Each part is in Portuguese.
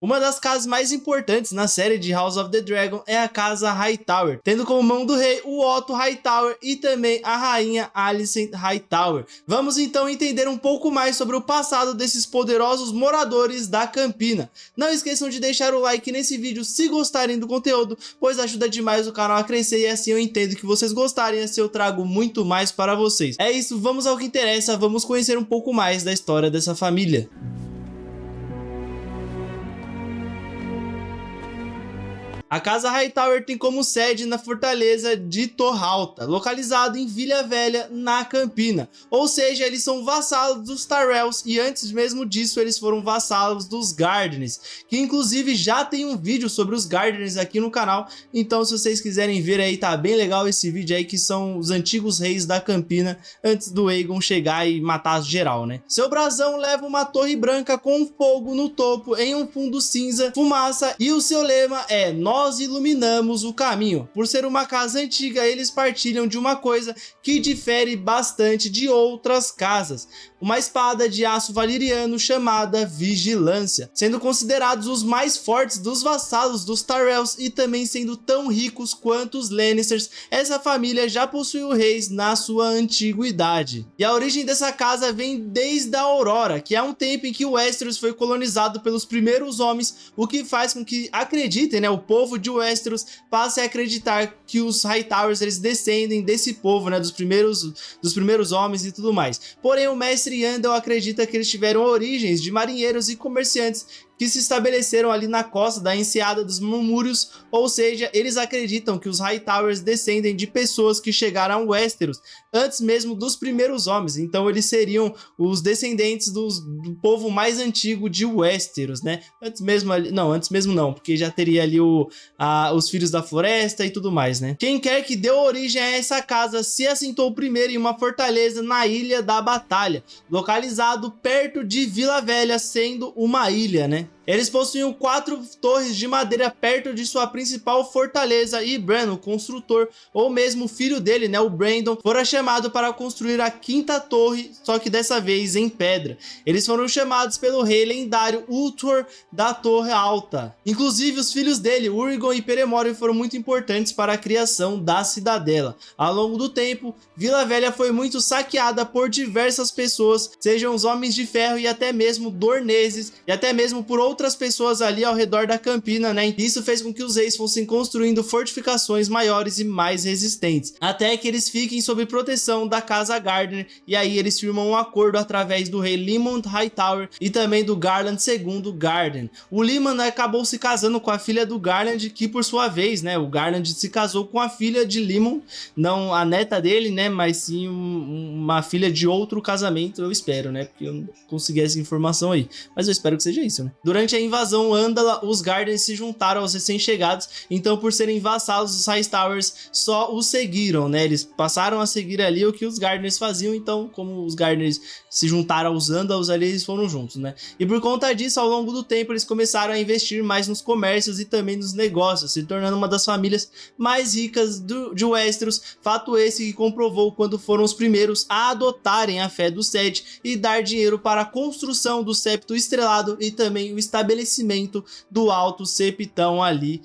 Uma das casas mais importantes na série de House of the Dragon é a casa Hightower, tendo como mão do rei o Otto Hightower e também a rainha Alicent Hightower. Vamos então entender um pouco mais sobre o passado desses poderosos moradores da Campina. Não esqueçam de deixar o like nesse vídeo se gostarem do conteúdo, pois ajuda demais o canal a crescer e assim eu entendo que vocês gostarem e assim eu trago muito mais para vocês. É isso, vamos ao que interessa, vamos conhecer um pouco mais da história dessa família. A casa Hightower tem como sede na fortaleza de Torralta, localizado em Vila Velha, na Campina. Ou seja, eles são vassalos dos Tyrells e antes mesmo disso eles foram vassalos dos Gardeners, que inclusive já tem um vídeo sobre os Gardeners aqui no canal, então se vocês quiserem ver aí, tá bem legal esse vídeo aí, que são os antigos reis da Campina antes do Aegon chegar e matar geral, né? Seu brasão leva uma torre branca com fogo no topo em um fundo cinza, fumaça, e o seu lema é "Nós iluminamos o caminho". Por ser uma casa antiga, eles partilham de uma coisa que difere bastante de outras casas: uma espada de aço valeriano chamada Vigilância, sendo considerados os mais fortes dos vassalos dos Tyrells e também sendo tão ricos quanto os Lannisters. Essa família já possuiu reis na sua antiguidade. E a origem dessa casa vem desde a Aurora, que é um tempo em que o Westeros foi colonizado pelos primeiros homens, o que faz com que acreditem, né, o povo de Westeros passe a acreditar que os Hightowers eles descendem desse povo, né, dos primeiros homens e tudo mais. Porém, o mestre Yandel acredita que eles tiveram origens de marinheiros e comerciantes que se estabeleceram ali na costa da enseada dos Murmúrios, ou seja, eles acreditam que os Hightowers descendem de pessoas que chegaram a Westeros antes mesmo dos primeiros homens, então eles seriam os descendentes do povo mais antigo de Westeros, né? Antes mesmo não, porque já teria ali os Filhos da Floresta e tudo mais, né? Quem quer que deu origem a essa casa se assentou primeiro em uma fortaleza na Ilha da Batalha, localizado perto de Vila Velha, sendo uma ilha, né? Eles possuíam 4 torres de madeira perto de sua principal fortaleza e Bran, o construtor, ou mesmo o filho dele, né, o Brandon, fora chamado para construir a 5ª torre, só que dessa vez em pedra. Eles foram chamados pelo rei lendário Ultor da Torre Alta. Inclusive os filhos dele, Urgon e Peremório, foram muito importantes para a criação da cidadela. Ao longo do tempo, Vila Velha foi muito saqueada por diversas pessoas, sejam os Homens de Ferro e até mesmo Dorneses, e até mesmo por outras pessoas ali ao redor da Campina, né? Isso fez com que os reis fossem construindo fortificações maiores e mais resistentes, até que eles fiquem sob proteção da casa Gardener, e aí eles firmam um acordo através do rei Lemond Hightower e também do Garland II Garden. O Lemond acabou se casando com a filha do Garland, que por sua vez, né, o Garland se casou com a filha de Lemond, não a neta dele, né, mas sim uma filha de outro casamento, eu espero, né, porque eu não consegui essa informação aí, mas eu espero que seja isso, né. Durante a invasão Andala, os Gardens se juntaram aos recém-chegados, então por serem vassalos dos Hightowers, só os seguiram, né? Eles passaram a seguir ali o que os Gardeners faziam, então como os Gardeners se juntaram aos Andalos ali, eles foram juntos, né? E por conta disso, ao longo do tempo, eles começaram a investir mais nos comércios e também nos negócios, se tornando uma das famílias mais ricas de Westeros, fato esse que comprovou quando foram os primeiros a adotarem a fé do Sete e dar dinheiro para a construção do Septo Estrelado e também o estabelecimento do Alto Septão ali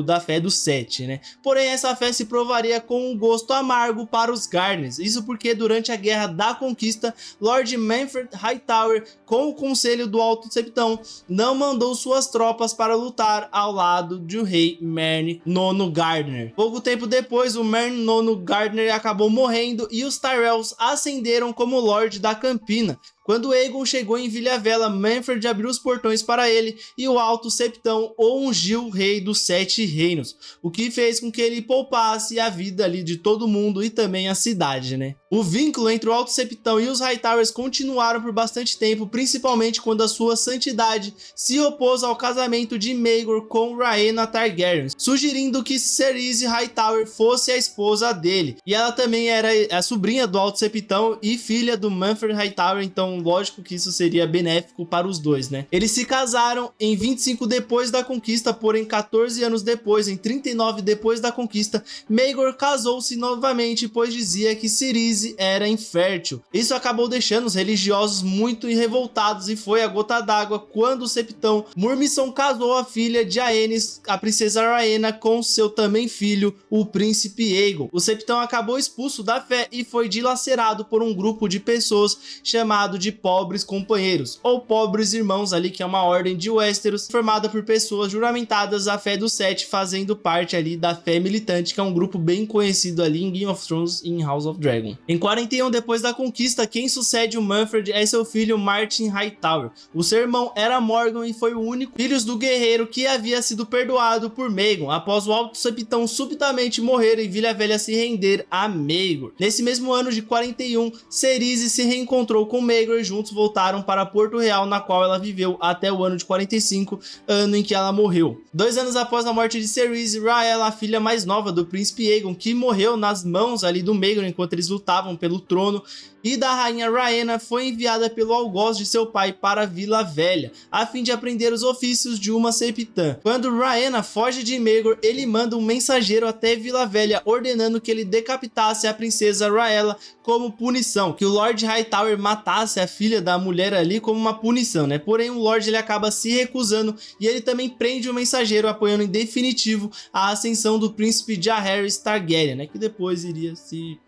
da fé do Sete, né? Porém, essa fé se provaria com um gosto amargo para os Gardeners. Isso porque durante a Guerra da Conquista, Lord Manfred Hightower, com o conselho do Alto Septão, não mandou suas tropas para lutar ao lado do rei Merne IX Gardener. Pouco tempo depois, o Merne IX Gardener acabou morrendo e os Tyrells ascenderam como Lorde da Campina. Quando Aegon chegou em Vila Velha, Manfred abriu os portões para ele e o Alto Septão o ungiu rei dos 7 reinos, o que fez com que ele poupasse a vida ali de todo mundo e também a cidade, né? O vínculo entre o Alto Septão e os Hightowers continuaram por bastante tempo, principalmente quando a sua santidade se opôs ao casamento de Maegor com Rhaena Targaryen, sugerindo que Cerise Hightower fosse a esposa dele. E ela também era a sobrinha do Alto Septão e filha do Manfred Hightower, então lógico que isso seria benéfico para os dois, né? Eles se casaram em 25 depois da conquista, porém 14 14 anos depois, em 39 depois da conquista, Maegor casou-se novamente, pois dizia que Cirize era infértil. Isso acabou deixando os religiosos muito revoltados e foi a gota d'água quando o septão Murmison casou a filha de Aenys, a princesa Rhaena, com seu também filho, o príncipe Aegon. O septão acabou expulso da fé e foi dilacerado por um grupo de pessoas chamado de pobres companheiros, ou pobres irmãos ali, que é uma ordem de Westeros formada por pessoas juramentadas à fé dos Sete, fazendo parte ali da fé militante, que é um grupo bem conhecido ali em Game of Thrones e em House of Dragon. Em 41 depois da conquista, quem sucede o Manfred é seu filho Martin Hightower. O seu irmão era Morgan e foi o único filho do guerreiro que havia sido perdoado por Maegor após o alto septão subitamente morrer e Vila Velha se render a Maegor. Nesse mesmo ano de 41, Cirize se reencontrou com Maegor e juntos voltaram para Porto Real, na qual ela viveu até o ano de 45, ano em que ela morreu. 2 anos após a morte de Cirize, Rhaella, a filha mais nova do príncipe Aegon, que morreu nas mãos ali do Maegor enquanto eles lutavam pelo trono, e da rainha Rhaena, foi enviada pelo algoz de seu pai para Vila Velha, a fim de aprender os ofícios de uma septã. Quando Rhaena foge de Maegor, ele manda um mensageiro até Vila Velha, ordenando que ele decapitasse a princesa Rhaella como punição, que o Lord Hightower matasse a filha da mulher ali como uma punição, né? Porém, o Lord ele acaba se recusando e ele também prende o mensageiro, apoiando em definitivo a ascensão do príncipe Jaehaerys Targaryen, né? Que depois iria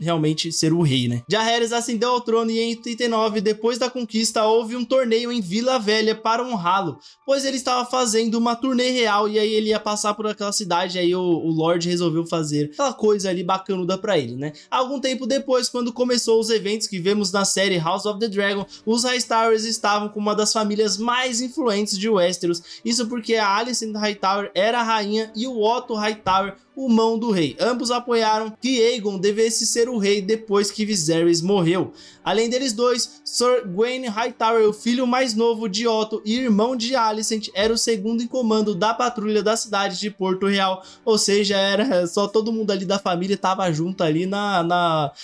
realmente ser o rei, né? Jaehaerys ascendeu ao trono e em 89, depois da conquista, houve um torneio em Vila Velha para honrá-lo, pois ele estava fazendo uma turnê real e aí ele ia passar por aquela cidade, aí o Lord resolveu fazer aquela coisa ali bacanuda pra ele, né? Algum tempo depois, quando começou os eventos que vemos na série House of the Dragon, os Hightowers estavam com uma das famílias mais influentes de Westeros, isso porque a Alicent Hightower era a rainha e o Otto Hightower o mão do rei. Ambos apoiaram que Aegon devesse ser o rei depois que Viserys morreu. Além deles dois, Sir Gwaine Hightower, o filho mais novo de Otto e irmão de Alicent, era o segundo em comando da patrulha da cidade de Porto Real, ou seja, era só todo mundo ali da família estava junto ali na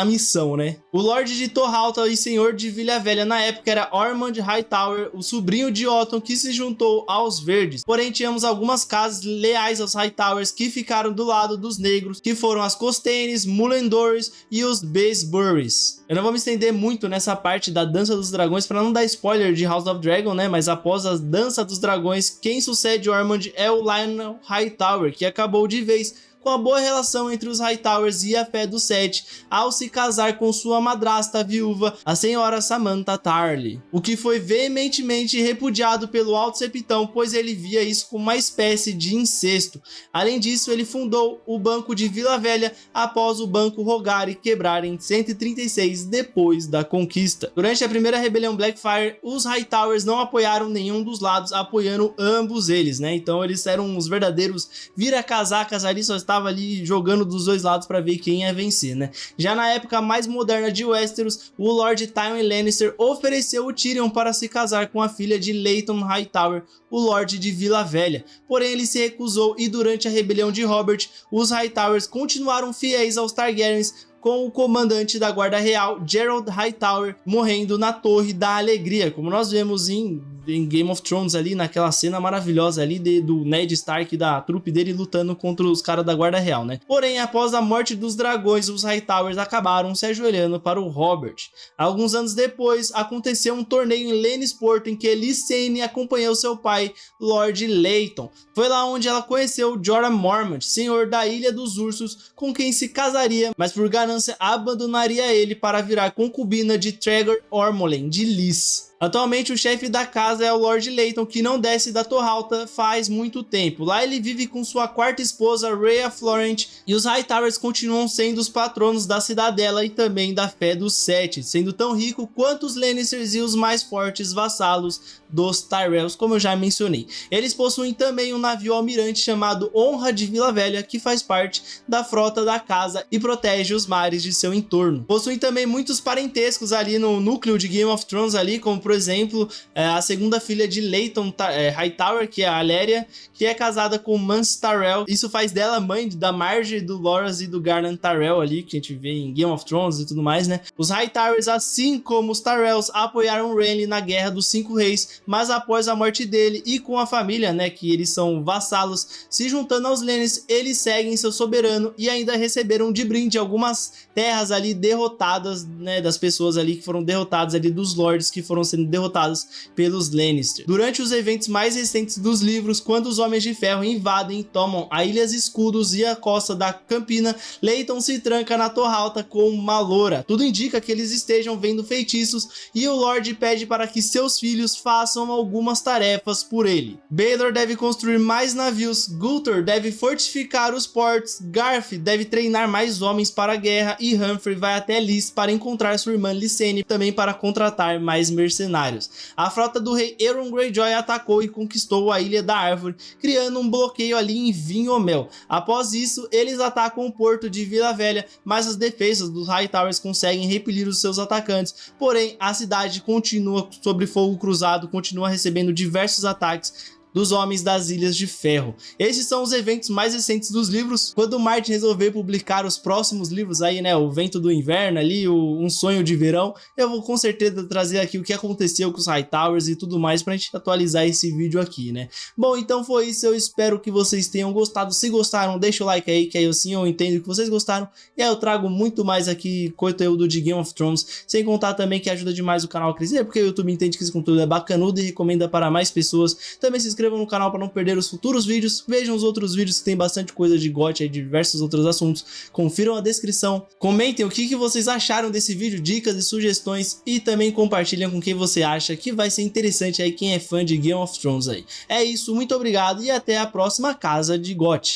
missão, né? O Lorde de Torhalta e Senhor de Vila Velha na época era Ormond Hightower, o sobrinho de Otton, que se juntou aos Verdes. Porém, tínhamos algumas casas leais aos Hightower que ficaram do lado dos negros, que foram as Costaines, Mullendores e os Baseburys. Eu não vou me estender muito nessa parte da Dança dos Dragões para não dar spoiler de House of Dragon, né? Mas após a Dança dos Dragões, quem sucede Ormond é o Lionel Hightower, que acabou de vez com a boa relação entre os Hightowers e a fé dos Sete, ao se casar com sua madrasta viúva, a senhora Samantha Tarly, o que foi veementemente repudiado pelo Alto Septão, pois ele via isso como uma espécie de incesto. Além disso, ele fundou o Banco de Vila Velha após o Banco Rogari quebrar em 136 depois da conquista. Durante a primeira rebelião Blackfyre, os Hightowers não apoiaram nenhum dos lados, apoiando ambos eles, né? Então eles eram os verdadeiros vira-casacas ali, só estavam ali jogando dos dois lados para ver quem ia vencer, né? Já na época mais moderna de Westeros, o Lord Tywin Lannister ofereceu o Tyrion para se casar com a filha de Layton Hightower, o Lorde de Vila Velha. Porém, ele se recusou e durante a rebelião de Robert, os Hightowers continuaram fiéis aos Targaryens, com o comandante da Guarda Real, Gerald Hightower, morrendo na Torre da Alegria, como nós vemos em Game of Thrones ali, naquela cena maravilhosa ali do Ned Stark e da trupe dele lutando contra os caras da Guarda Real, né? Porém, após a morte dos dragões, os Hightowers acabaram se ajoelhando para o Robert. Alguns anos depois, aconteceu um torneio em Lannisport em que Lysane acompanhou seu pai, Lord Layton. Foi lá onde ela conheceu Jorah Mormont, senhor da Ilha dos Ursos, com quem se casaria, mas por ganância abandonaria ele para virar concubina de Tregor Ormolen de Lys. Atualmente o chefe da casa é o Lord Layton, que não desce da Torhalta faz muito tempo. Lá ele vive com sua quarta esposa, Rhea Florent, e os Hightowers continuam sendo os patronos da cidadela e também da fé dos Sete, sendo tão rico quanto os Lannisters e os mais fortes vassalos dos Tyrells, como eu já mencionei. Eles possuem também um navio almirante chamado Honra de Vila Velha, que faz parte da frota da casa e protege os mares de seu entorno. Possuem também muitos parentescos ali no núcleo de Game of Thrones ali, como por exemplo, a segunda filha de Layton Hightower, que é a Aléria, que é casada com Mance Tyrell. Isso faz dela mãe da Margaery, do Loras e do Garland Tyrell ali, que a gente vê em Game of Thrones e tudo mais, né? Os Hightowers, assim como os Tyrells, apoiaram Renly na Guerra dos Cinco Reis, mas após a morte dele e com a família, né, que eles são vassalos, se juntando aos Lannisters, eles seguem seu soberano e ainda receberam de brinde algumas terras ali derrotadas, né, das pessoas ali que foram derrotadas ali, dos lords que foram sendo derrotados pelos Lannister. Durante os eventos mais recentes dos livros, quando os Homens de Ferro invadem e tomam a Ilhas Escudos e a costa da Campina, Layton se tranca na Torre Alta com uma loura. Tudo indica que eles estejam vendo feitiços e o Lorde pede para que seus filhos façam algumas tarefas por ele. Baelor deve construir mais navios, Guthor deve fortificar os portos, Garth deve treinar mais homens para a guerra e Humphrey vai até Lys para encontrar sua irmã Lysene, também para contratar mais mercenários. A frota do rei Euron Greyjoy atacou e conquistou a Ilha da Árvore, criando um bloqueio ali em Vinhomel. Após isso, eles atacam o porto de Vila Velha, mas as defesas dos Hightowers conseguem repelir os seus atacantes, porém a cidade continua sob fogo cruzado, continua recebendo diversos ataques dos Homens das Ilhas de Ferro. Esses são os eventos mais recentes dos livros. Quando Martin resolver publicar os próximos livros aí, né, o Vento do Inverno ali, Um Sonho de Verão, eu vou com certeza trazer aqui o que aconteceu com os Hightowers e tudo mais pra gente atualizar esse vídeo aqui, né. Bom, então foi isso, eu espero que vocês tenham gostado. Se gostaram, deixa o like aí, que aí eu entendo que vocês gostaram, e aí eu trago muito mais aqui conteúdo de Game of Thrones, sem contar também que ajuda demais o canal a crescer, porque o YouTube entende que esse conteúdo é bacanudo e recomenda para mais pessoas. Também se inscrevam no canal para não perder os futuros vídeos, vejam os outros vídeos que tem bastante coisa de GOT e diversos outros assuntos, confiram a descrição, comentem o que vocês acharam desse vídeo, dicas e sugestões, e também compartilhem com quem você acha que vai ser interessante aí, quem é fã de Game of Thrones aí. É isso, muito obrigado e até a próxima Casa de GOT.